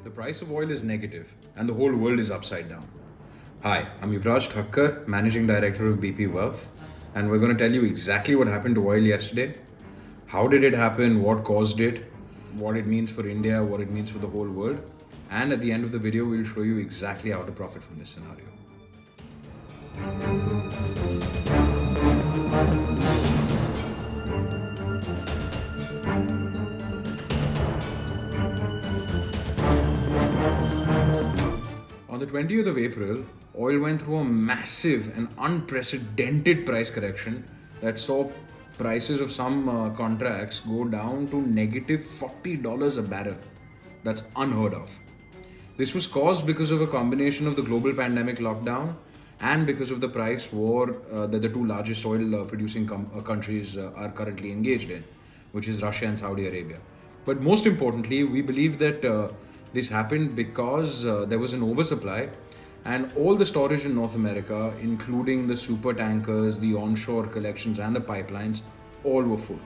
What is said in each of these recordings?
The price of oil is negative and the whole world is upside down. Hi, I'm Yuvraj Thakkar, Managing Director of BP Wealth, and we're going to tell you exactly what happened to oil yesterday. How did it happen? What caused it? What it means for India, what it means for the whole world. And at the end of the video, we'll show you exactly how to profit from this scenario. On the 20th of April, oil went through a massive and unprecedented price correction that saw prices of some contracts go down to negative $40 a barrel. That's unheard of. This was caused because of a combination of the global pandemic lockdown and because of the price war that the two largest oil producing countries are currently engaged in, which is Russia and Saudi Arabia. But most importantly, we believe that this happened because there was an oversupply and all the storage in North America, including the super tankers, the onshore collections and the pipelines, all were full.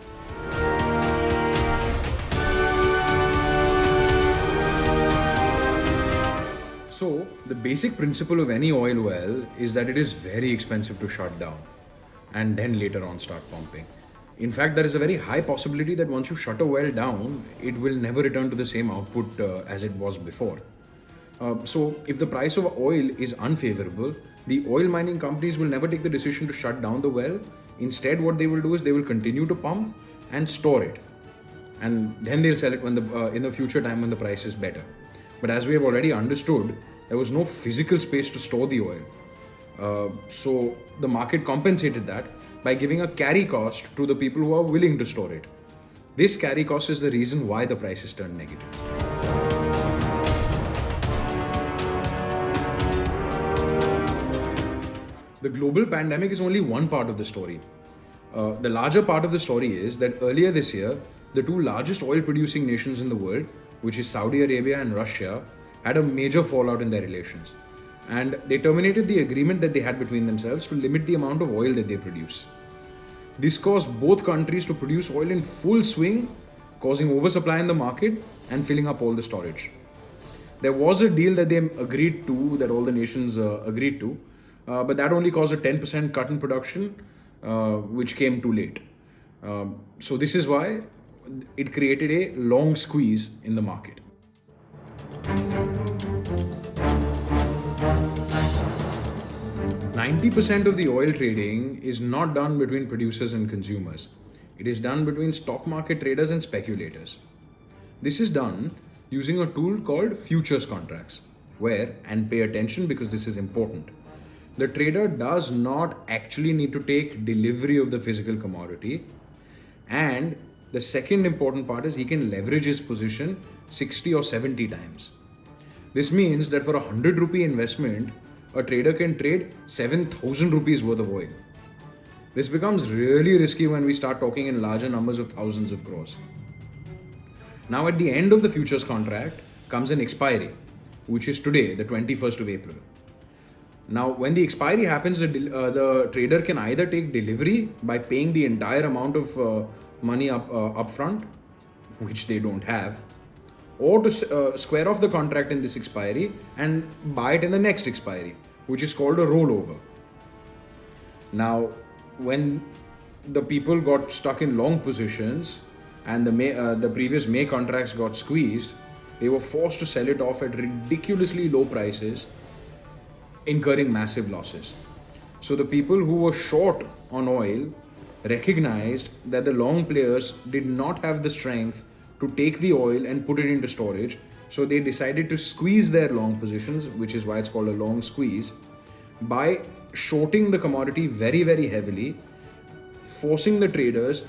So, the basic principle of any oil well is that it is very expensive to shut down and then later on start pumping. In fact, there is a very high possibility that once you shut a well down, it will never return to the same output as it was before. So, if the price of oil is unfavorable, the oil mining companies will never take the decision to shut down the well. Instead, what they will do is they will continue to pump and store it, and then they'll sell it when in the future time when the price is better. But as we have already understood, there was no physical space to store the oil. So the market compensated that by giving a carry cost to the people who are willing to store it. This carry cost is the reason why the prices turned negative. The global pandemic is only one part of the story. The larger part of the story is that earlier this year, the two largest oil producing nations in the world, which is Saudi Arabia and Russia, had a major fallout in their relations. And they terminated the agreement that they had between themselves to limit the amount of oil that they produce. This caused both countries to produce oil in full swing, causing oversupply in the market and filling up all the storage. There was a deal that they agreed to, that all the nations agreed to, but that only caused a 10% cut in production, which came too late. So this is why it created a long squeeze in the market. "90% of the oil trading is not done between producers and consumers. It is done between stock market traders and speculators. This is done using a tool called futures contracts, where, and pay attention because this is important, the trader does not actually need to take delivery of the physical commodity, and the second important part is he can leverage his position 60 or 70 times. This means that for a 100 rupee investment, a trader can trade 7,000 rupees worth of oil. This becomes really risky when we start talking in larger numbers of thousands of crores. Now, at the end of the futures contract comes an expiry, which is today, the 21st of April. Now, when the expiry happens, the trader can either take delivery by paying the entire amount of money up front, which they don't have, or to square off the contract in this expiry and buy it in the next expiry, which is called a rollover. Now, when the people got stuck in long positions and the previous May contracts got squeezed, they were forced to sell it off at ridiculously low prices, incurring massive losses. So the people who were short on oil recognized that the long players did not have the strength to take the oil and put it into storage, so they decided to squeeze their long positions, which is why it's called a long squeeze, by shorting the commodity very, very heavily, forcing the traders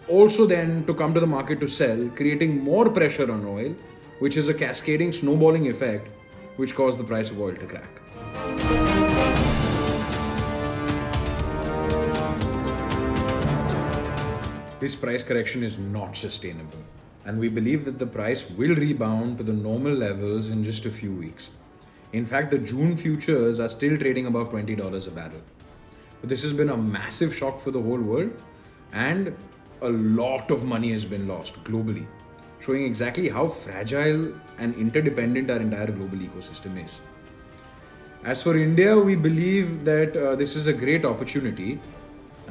also then to come to the market to sell, creating more pressure on oil, which is a cascading snowballing effect which caused the price of oil to crack. This price correction is not sustainable, and we believe that the price will rebound to the normal levels in just a few weeks. In fact, the June futures are still trading above $20 a barrel. But this has been a massive shock for the whole world, and a lot of money has been lost globally. showing exactly how fragile and interdependent our entire global ecosystem is. As for India, we believe that this is a great opportunity.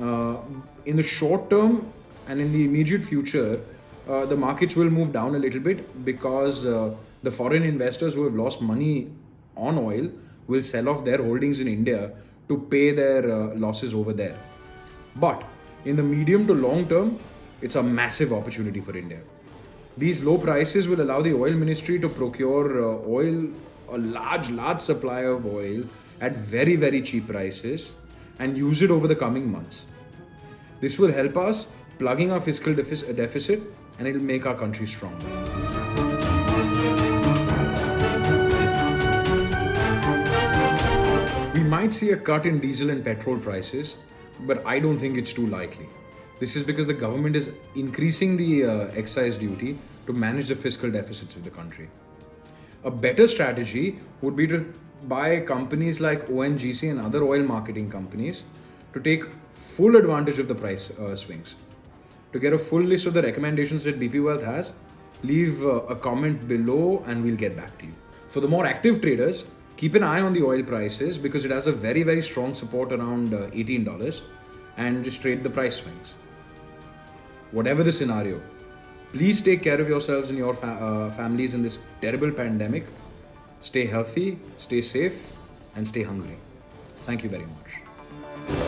Uh, in the short term and in the immediate future, the markets will move down a little bit because the foreign investors who have lost money on oil will sell off their holdings in India to pay their losses over there. But in the medium to long term, it's a massive opportunity for India. These low prices will allow the oil ministry to procure a large supply of oil at very cheap prices and use it over the coming months. This will help us plugging our fiscal deficit and it will make our country stronger. We might see a cut in diesel and petrol prices, but I don't think it's too likely. This is because the government is increasing the excise duty to manage the fiscal deficits of the country. A better strategy would be to buy companies like ONGC and other oil marketing companies to take full advantage of the price swings. To get a full list of the recommendations that BP Wealth has, leave a comment below and we'll get back to you. For the more active traders, keep an eye on the oil prices because it has a very strong support around $18 and just trade the price swings. Whatever the scenario, please take care of yourselves and your families in this terrible pandemic. Stay healthy, stay safe, and stay hungry. Thank you very much.